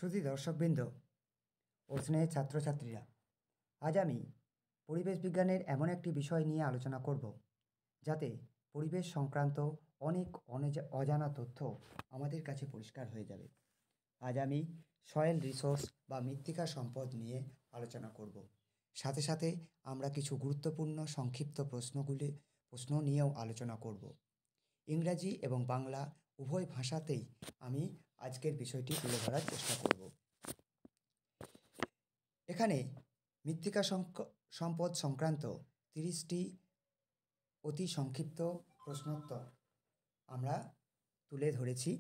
সুধী দর্শকবৃন্দ ও স্নেহের ছাত্রছাত্রীরা, আজ আমি পরিবেশ বিজ্ঞানের এমন একটি বিষয় নিয়ে আলোচনা করব যাতে পরিবেশ সংক্রান্ত অনেক অজানা তথ্য আমাদের কাছে পরিষ্কার হয়ে যাবে। আজ আমি সয়েল রিসোর্স বা মৃত্তিকা সম্পদ নিয়ে আলোচনা করব। সাথে সাথে আমরা কিছু গুরুত্বপূর্ণ সংক্ষিপ্ত প্রশ্ন নিয়েও আলোচনা করব। ইংরাজি এবং বাংলা উভয় ভাষাতেই আমি আজকের বিষয়টি তুলে ধরার চেষ্টা করব। এখানে মৃত্তিকা সম্পদ সংক্রান্ত 30টি অতি সংক্ষিপ্ত প্রশ্নোত্তর আমরা তুলে ধরেছি।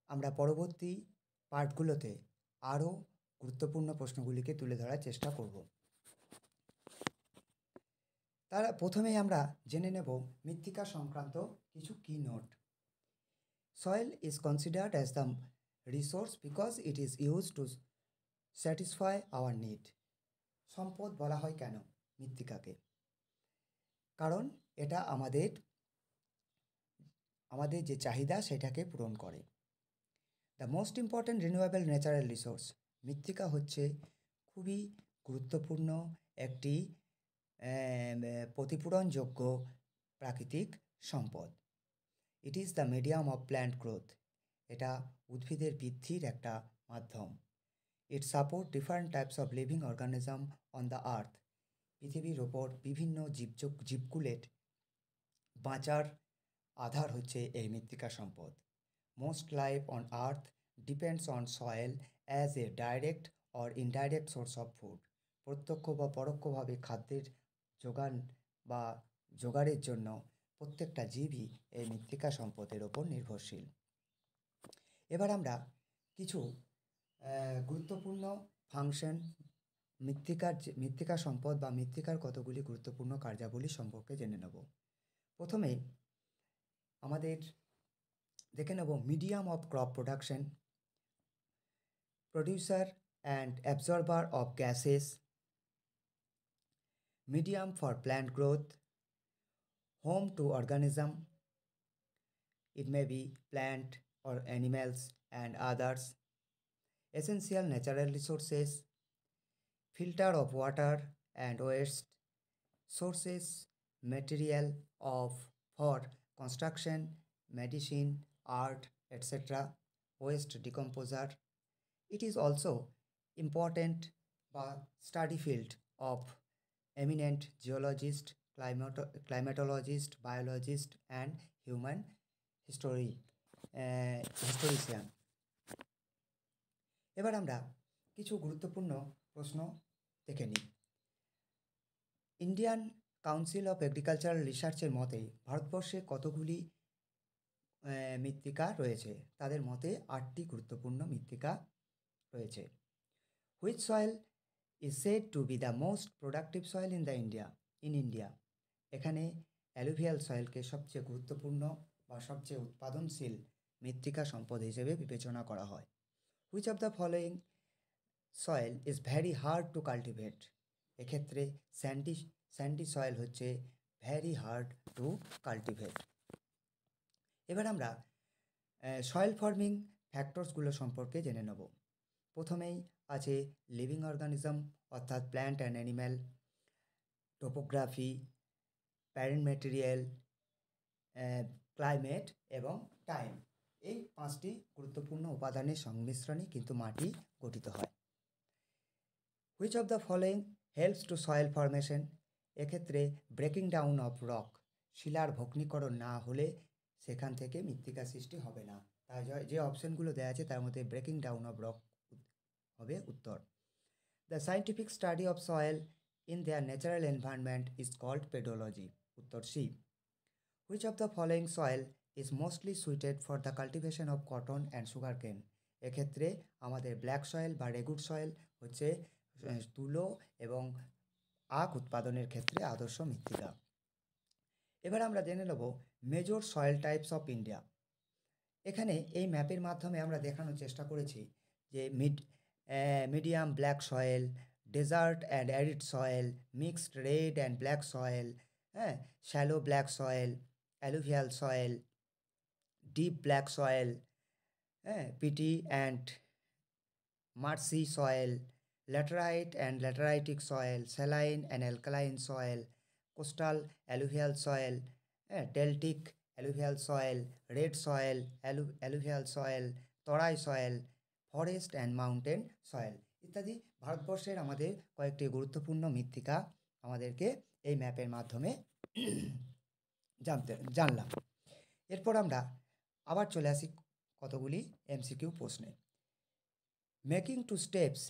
আমরা পরবর্তী পার্টগুলোতে আরও গুরুত্বপূর্ণ প্রশ্নগুলিকে তুলে ধরার চেষ্টা করব। তার প্রথমেই আমরা জেনে নেব মৃত্তিকা সংক্রান্ত কিছু কি note. Soil is considered as the resource because it is use to satisfy our need. সম্পদ বলা হয় কেন মৃত্তিকাকে? কারণ এটা আমাদের যে চাহিদা সেটাকে পূরণ করে। The most important renewable natural resource. মৃত্তিকা হচ্ছে খুবই গুরুত্বপূর্ণ একটি প্রতিপূরণযোগ্য প্রাকৃতিক সম্পদ। It is the medium of plant growth. এটা উদ্ভিদের বৃদ্ধির একটা মাধ্যম। It support different types of living organism on the earth. পৃথিবীর ওপর বিভিন্ন জীবকুলের বাঁচার আধার হচ্ছে এই মৃত্তিকা সম্পদ। Most life on earth depends on soil as a direct or indirect source of food. প্রত্যক্ষ বা পরোক্ষভাবে খাদ্যের জোগাড়ের জন্য প্রত্যেকটা জীবই এই মৃত্তিকা সম্পদের ওপর নির্ভরশীল। এবার আমরা কিছু গুরুত্বপূর্ণ ফাংশন মৃত্তিকা সম্পদ বা মৃত্তিকার কতগুলি গুরুত্বপূর্ণ কার্যাবলী সম্পর্কে জেনে নেব। প্রথমে আমাদের দেখে নেব medium of crop production, producer and absorber of gases, medium for plant growth, home to organism, it may be plant or animals and others, essential natural resources, filter of water and waste, sources material for construction, medicine, art, etc., waste decomposer. It is also important study field of eminent geologist, climatologist, biologist and human historian. এবার আমরা কিছু গুরুত্বপূর্ণ প্রশ্ন দেখে নিই। Indian council of agricultural রিসার্চের মতে ভারতবর্ষে কতগুলি মৃত্তিকা রয়েছে? তাদের মতে 8টি গুরুত্বপূর্ণ মৃত্তিকা রয়েছে। Which soil is said to B the most productive soil in India? এখানে অ্যালুভিয়াল সয়েলকে সবচেয়ে গুরুত্বপূর্ণ বা সবচেয়ে উৎপাদনশীল মৃত্তিকা সম্পদ হিসেবে বিবেচনা করা হয়। Which of the following soil is very hard to cultivate? এক্ষেত্রে স্যান্ডি সয়েল হচ্ছে ভ্যারি হার্ড টু কাল্টিভেট। এবার আমরা সয়েল ফর্মিং ফ্যাক্টরসগুলো সম্পর্কে জেনে নেব। প্রথমেই আছে লিভিং অর্গানিজম অর্থাৎ plant and animal, topography, parent material, climate এবং টাইম। এই 5টি গুরুত্বপূর্ণ উপাদানের সংমিশ্রণে কিন্তু মাটি গঠিত হয়। Which of the following helps to soil formation? এক্ষেত্রে ব্রেকিং ডাউন অফ রক, শিলার ভগ্নীকরণ না হলে সেখান থেকে মৃত্তিকা সৃষ্টি হবে না। তাই যে অপশনগুলো দেওয়া আছে তার মধ্যে ব্রেকিং ডাউন অফ রক হবে উত্তর। The scientific study of soil in their natural environment is called pedology, উত্তর C. Which of the following soil is mostly suited for the cultivation of cotton and sugar cane? এক্ষেত্রে আমাদের black soil বা রেগুড soil হচ্ছে তুলো এবং আখ উৎপাদনের ক্ষেত্রে আদর্শ মৃত্তিকা। এবার আমরা জেনে নেব major soil types of India. এখানে এই ম্যাপের মাধ্যমে আমরা দেখানোর চেষ্টা করেছি যে medium black soil, desert and arid soil, mixed red and black soil, shallow black soil, alluvial soil, deep black soil, peaty and marshy soil, laterite and lateritic soil, saline and alkaline soil, coastal alluvial soil, deltic alluvial soil, red soil, alluvial soil, Terai soil, forest and mountain soil ইত্যাদি ভারতবর্ষের আমাদের কয়েকটি গুরুত্বপূর্ণ মৃত্তিকা আমাদেরকে এই ম্যাপের মাধ্যমে জানলাম। এরপর আমরা আবার চলে আসি কতগুলি এমসিকিউ প্রশ্নে। Making two steps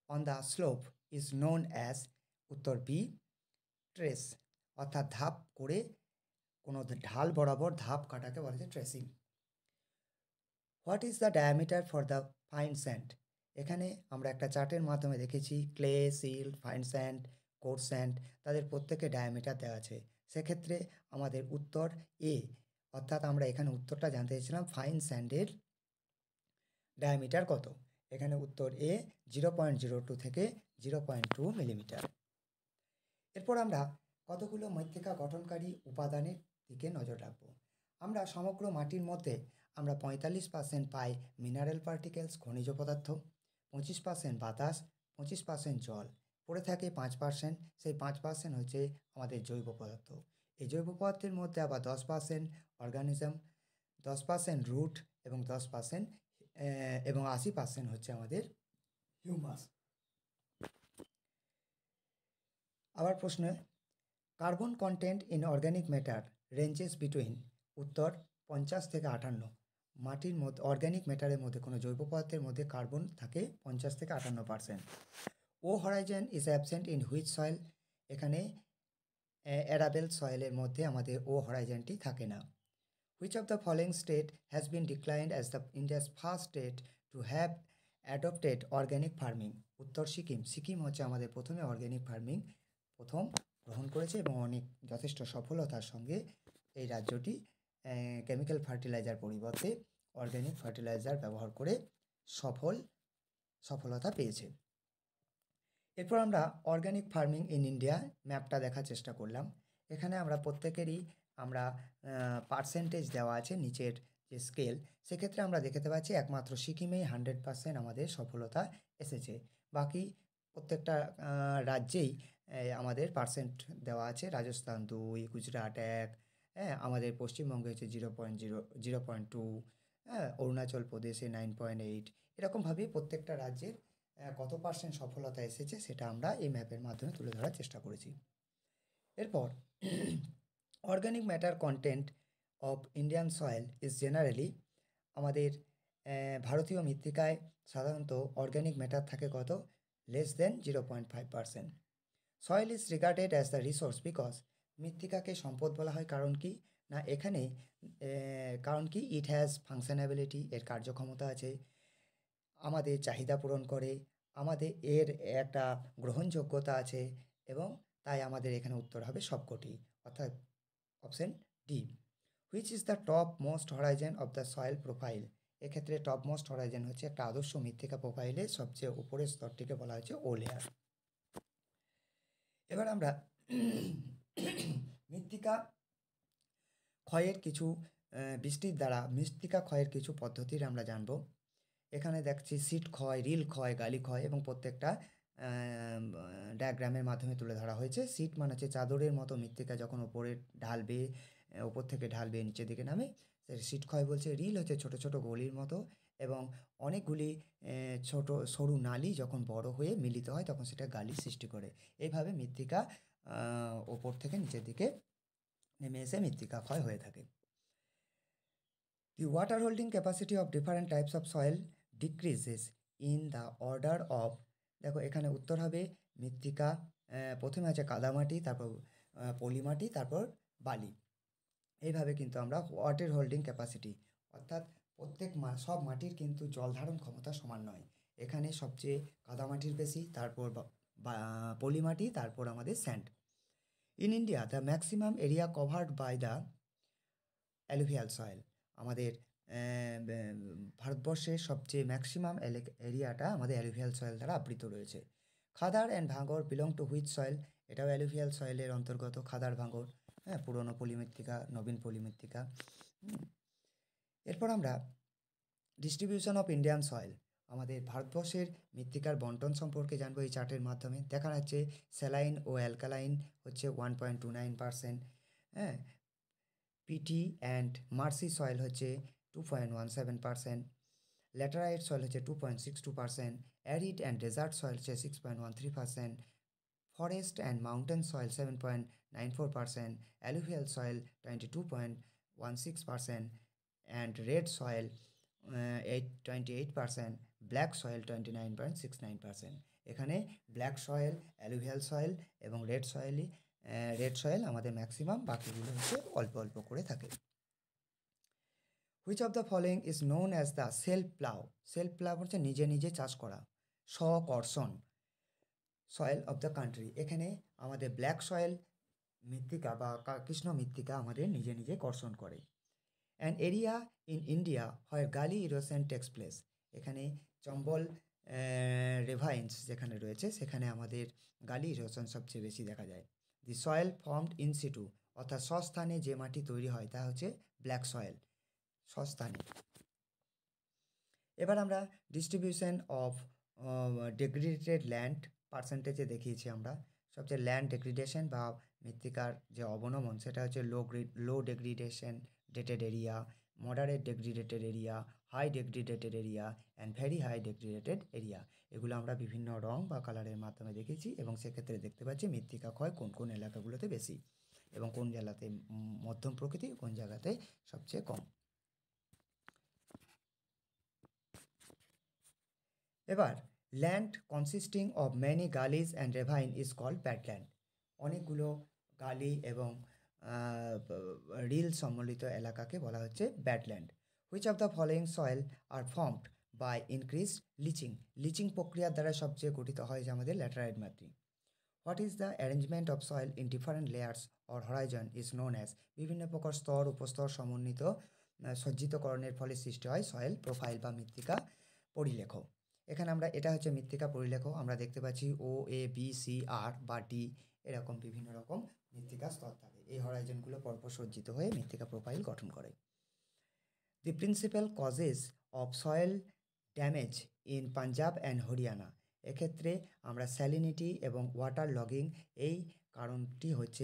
on the slope is known as, উত্তর বি, ট্রেস, অর্থাৎ ধাপ করে কোনো ঢাল বরাবর ধাপ কাটাকে বলা যায় terracing. What is the diameter for the fine sand? এখানে আমরা একটা চার্টের মাধ্যমে দেখেছি clay, silt, fine sand, coarse sand, তাদের প্রত্যেকে ডায়ামিটার দেওয়া আছে। সেক্ষেত্রে আমাদের উত্তর এ, অর্থাৎ আমরা এখানে উত্তরটা জানতে চাইছিলাম ফাইন স্যান্ডের ডায়ামিটার কত। এখানে উত্তর এ 0.02 থেকে 0.2 মিলিমিটার। এরপর আমরা কতগুলো মৃত্তিকা গঠনকারী উপাদানের দিকে নজর রাখব। আমরা সমগ্র মাটির মধ্যে আমরা 45% পাই মিনারেল পার্টিকেলস, খনিজ পদার্থ, 25% বাতাস, 25% জল, পড়ে থাকে 5%, সেই 5% হচ্ছে আমাদের জৈব পদার্থ। এই জৈব পদার্থের মধ্যে আবার 10% অর্গানিজম, 10% রুট এবং 10% এবং 80% হচ্ছে আমাদের হিউমাস। আবার প্রশ্ন, carbon contained in organic matter ranges between, উত্তর 50 থেকে 58। মাটির মধ্যে অর্গ্যানিক ম্যাটারের মধ্যে কোনো জৈব পদার্থের মধ্যে কার্বন থাকে 50 থেকে 58%। O horizon is absent in which soil? এখানে অ্যারাবেল সয়েলের মধ্যে আমাদের ও হরাইজনটি থাকে না। Which of the following state has been declined as the India's first state to have adopted organic farming? উত্তর সিকিম। সিকিম হচ্ছে আমাদের প্রথমে অর্গ্যানিক ফার্মিং প্রথম গ্রহণ করেছে এবং যথেষ্ট সফলতার সঙ্গে এই রাজ্যটি কেমিক্যাল ফার্টিলাইজার পরিবর্তে অর্গ্যানিক ফার্টিলাইজার ব্যবহার করে সফলতা পেয়েছে। এরপর আমরা অর্গ্যানিক ফার্মিং ইন ইন্ডিয়া ম্যাপটা দেখার চেষ্টা করলাম। এখানে আমরা প্রত্যেকেরই আমরা পার্সেন্টেজ দেওয়া আছে নিচের যে স্কেল, সেক্ষেত্রে আমরা দেখতে পাচ্ছি একমাত্র সিকিমেই 100% আমাদের সফলতা এসেছে। বাকি প্রত্যেকটা রাজ্যেই আমাদের পার্সেন্ট দেওয়া আছে। রাজস্থান 2, গুজরাট 1, আমাদের পশ্চিমবঙ্গে হচ্ছে 0.2, অরুণাচল প্রদেশে 9.8। এরকমভাবেই প্রত্যেকটা রাজ্যের কত পার্সেন্ট সফলতা এসেছে সেটা আমরা এই ম্যাপের মাধ্যমে তুলে ধরার চেষ্টা করেছি। এরপর organic matter content of Indian soil is generally, আমাদের ভারতীয় মৃত্তিকায় সাধারণত অর্গ্যানিক ম্যাটার থাকে কত? Less than 0.5%। Soil is regarded as the resource because, মৃত্তিকাকে সম্পদ বলা হয় কারণ কি না, এখানে কারণ কি ইট হ্যাজ ফাংশনাবিলিটি, এর কার্যক্ষমতা আছে, আমাদের চাহিদা পূরণ করে, আমাদের এর একটা গ্রহণযোগ্যতা আছে, এবং তাই আমাদের এখানে উত্তর হবে সবকটি, অর্থাৎ option D. Which is the top most Horizon of the soil profile? এক্ষেত্রে টপ মোস্ট হরাইজন হচ্ছে একটা আদর্শ মৃত্তিকা প্রোফাইলের সবচেয়ে উপরের স্তরটিকে বলা হচ্ছে ও লেয়ার। এবার আমরা মৃত্তিকা ক্ষয়ের কিছু বৃষ্টির দ্বারা মৃত্তিকা ক্ষয়ের কিছু পদ্ধতির আমরা জানব। এখানে দেখছি সিট ক্ষয়, রিল ক্ষয়, গালি ক্ষয় এবং প্রত্যেকটা ডায়াগ্রামের মাধ্যমে তুলে ধরা হয়েছে। সিট মানে হচ্ছে চাদরের মতো মৃত্তিকা যখন ওপরে ঢালবে, ওপর থেকে ঢালবে নিচের দিকে নামে, সিট ক্ষয় বলছে। রিল হচ্ছে ছোট ছোট গলির মতো এবং অনেকগুলি ছোট সরু নালি যখন বড় হয়ে মিলিত হয় তখন সেটা গালি সৃষ্টি করে। এইভাবে মৃত্তিকা ওপর থেকে নিচের দিকে নেমে এসে মৃত্তিকা ক্ষয় হয়ে থাকে। The water holding capacity of different types of soil decreases in the order of, দেখো এখানে উত্তর হবে মৃত্তিকা, প্রথমে আছে কাদামাটি, তারপর পলিমাটি, তারপর বালি। এইভাবে কিন্তু আমরা ওয়াটার হোল্ডিং ক্যাপাসিটি, অর্থাৎ প্রত্যেক সব মাটির কিন্তু জল ধারণ ক্ষমতা সমান নয়। এখানে সবচেয়ে কাদামাটির বেশি, তারপর পলিমাটি, তারপর আমাদের sand. In India the maximum area covered by the alluvial soil, আমাদের ভারতবর্ষের সবচেয়ে ম্যাক্সিমাম এরিয়াটা আমাদের অ্যালুভিয়াল সয়েল দ্বারা আবৃত রয়েছে। Khadar and bhangar belong to which soil? এটাও অ্যালুভিয়াল সয়েলের অন্তর্গত। খাদার ভাঙর পুরনো পলিমৃত্তিকা, নবীন পলিমৃত্তিকা। এরপর আমরা ডিস্ট্রিবিউশন অফ ইন্ডিয়ান সয়েল, আমাদের ভারতবর্ষের মৃত্তিকার বন্টন সম্পর্কে জানবো এই চার্টের মাধ্যমে। দেখা যাচ্ছে স্যালাইন ও অ্যালকালাইন হচ্ছে 1.29%, হ্যাঁ, পিটি অ্যান্ড মার্সি সয়েল হচ্ছে 2.17%, ল্যাটেরাইট সয়েল হচ্ছে 2.62%, অ্যারিড অ্যান্ড ডেজার্ট সয়েল হচ্ছে 6.13%, forest and mountain soil 7.94%, alluvial soil 22.16%, and red soil 28%, black soil 29.69%। এখানে ব্ল্যাক সয়েল, অ্যালুভিয়াল সয়েল এবং রেড সয়েল আমাদের ম্যাক্সিমাম, বাকিগুলো হচ্ছে অল্প অল্প করে থাকে। Which of the following is known as the self plough? Self plough হচ্ছে নিজে নিজে চাষ করা, স্বকর্ষণ সয়েল অফ দ্য কান্ট্রি। এখানে আমাদের ব্ল্যাক সয়েল মৃত্তিকা বা কৃষ্ণ মৃত্তিকা আমাদের নিজে নিজে কর্ষণ করে। অ্যান এরিয়া ইন ইন্ডিয়া হোয়ার গালি ইরোশন টেক্স প্লেস। এখানে চম্বল রেভাইন্স যেখানে রয়েছে সেখানে আমাদের গালি ইরোশন সবচেয়ে বেশি দেখা যায়। The soil formed in situ, অর্থাৎ স্বস্থানে যে মাটি তৈরি হয় তা হচ্ছে ব্ল্যাক সয়েল, স্বস্থানে। এবার আমরা ডিস্ট্রিবিউশন অফ ডেগ্রেডেড ল্যান্ড পার্সেন্টেজে দেখিয়েছি আমরা। সবচেয়ে ল্যান্ড ডেগ্রেডেশন বা মৃত্তিকার যে অবনমন সেটা হচ্ছে low degradation dated area, moderate degradated area, high degradated area and very high degradated area. এগুলো আমরা বিভিন্ন রং বা কালারের মাধ্যমে দেখেছি এবং সেক্ষেত্রে দেখতে পাচ্ছি মৃত্তিকা ক্ষয় কোন কোন এলাকাগুলোতে বেশি এবং কোন জায়গাতে মধ্যম প্রকৃতি, কোন জায়গাতে সবচেয়ে কম। এবার land consisting of many gullies and ravine is called badland. অনেকগুলো গালি এবং রিল সম্মিলিত এলাকাকে বলা হচ্ছে badland. Which of the following soil are formed by increase leaching? Leaching প্রক্রিয়ার দ্বারা সবচেয়ে গঠিত হয় যে আমাদের ল্যাটেরাইট মাটি। What is the arrangement of soil in different layers or horizon is known as? বিভিন্ন প্রকার স্তর উপস্তর সমন্বিত সজ্জিতকরণের ফলে সৃষ্টি হয় সয়েল প্রোফাইল বা মৃত্তিকা পরিলেখ। এখানে আমরা এটা হচ্ছে মৃত্তিকা পরিলেখ, আমরা দেখতে পাচ্ছি ও, এ, বি, সি, আর বা ডি এরকম বিভিন্ন রকম মৃত্তিকা স্তর থাকে। এই হরাইজনগুলো পরপর সজ্জিত হয়ে মৃত্তিকা প্রোফাইল গঠন করে। The principal causes of soil damage in Punjab and Haryana. এক্ষেত্রে আমরা স্যালিনিটি এবং ওয়াটার লগিং, এই কারণটি হচ্ছে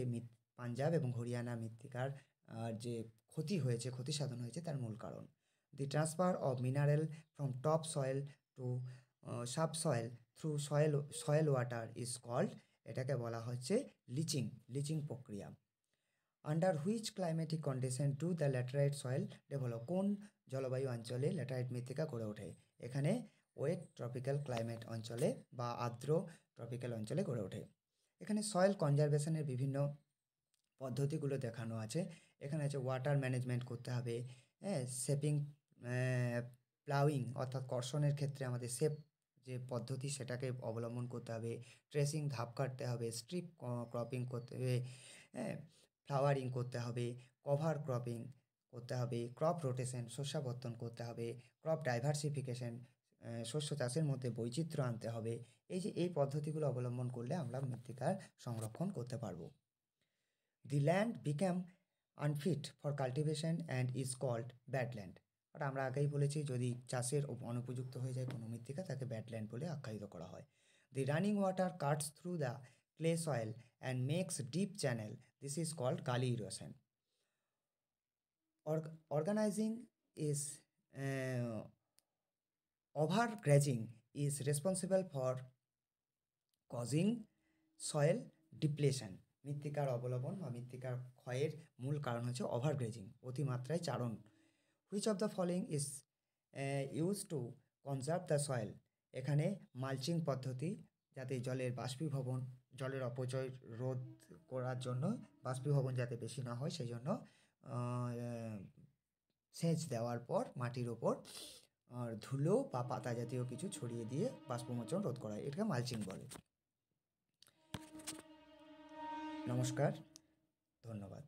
পাঞ্জাব এবং হরিয়ানা মৃত্তিকার যে ক্ষতি হয়েছে, ক্ষতি সাধন হয়েছে তার মূল কারণ। The transfer of mineral from top soil to subsoil through soil water is called, এটাকে বলা হচ্ছে লিচিং প্রক্রিয়া। Under which climatic condition do the laterite soil develop? কোন জলবায়ু অঞ্চলে ল্যাটেরাইট মৃত্তিকা গড়ে ওঠে? এখানে ওয়েট ট্রপিক্যাল ক্লাইমেট অঞ্চলে বা আর্দ্র ট্রপিক্যাল অঞ্চলে গড়ে ওঠে। এখানে সয়েল কনজারভেশনের বিভিন্ন পদ্ধতিগুলো দেখানো আছে। এখানে আছে ওয়াটার ম্যানেজমেন্ট করতে হবে, হ্যাঁ, শেপিং, প্লাউইং অর্থাৎ কর্ষণের ক্ষেত্রে আমাদের শেপ যে পদ্ধতি সেটাকে অবলম্বন করতে হবে, ট্রেসিং ধাপ কাটতে হবে, স্ট্রিপ ক্রপিং করতে হবে, হ্যাঁ, ফ্লাওয়ারিং করতে হবে, কভার ক্রপিং করতে হবে, ক্রপ রোটেশন শস্যাবর্তন করতে হবে, ক্রপ ডাইভার্সিফিকেশন শস্য চাষের মধ্যে বৈচিত্র্য আনতে হবে। এই পদ্ধতিগুলো অবলম্বন করলে আমরা মৃত্তিকার সংরক্ষণ করতে পারবো। The land become unfit for cultivation and is called badland. আর আমরা আগেই বলেছি যদি চাষের অনুপযুক্ত হয়ে যায় কোনো মৃত্তিকা তাকে ব্যাডল্যান্ড বলে আখ্যায়িত করা হয়। The running water cuts through the clay soil and makes deep channel, this is called gully erosion. Organizing is overgrazing is responsible for causing soil depletion. মৃত্তিকার অবলম্বন বা মৃত্তিকার ক্ষয়ের মূল কারণ হচ্ছে ওভারগ্রেজিং, অতিমাত্রায় চারণ। Which of the following is use two conserve the soil? এখানে মালচিং পদ্ধতি, যাতে জলের অপচয় রোধ করার জন্য বাষ্পীভবন যাতে বেশি না হয় সেই জন্য সেচ দেওয়ার পর মাটির ওপর ধুলো বা পাতা জাতীয় কিছু ছড়িয়ে দিয়ে বাষ্পমোচন রোধ করা হয়, এটাকে মালচিং বলে। নমস্কার, ধন্যবাদ।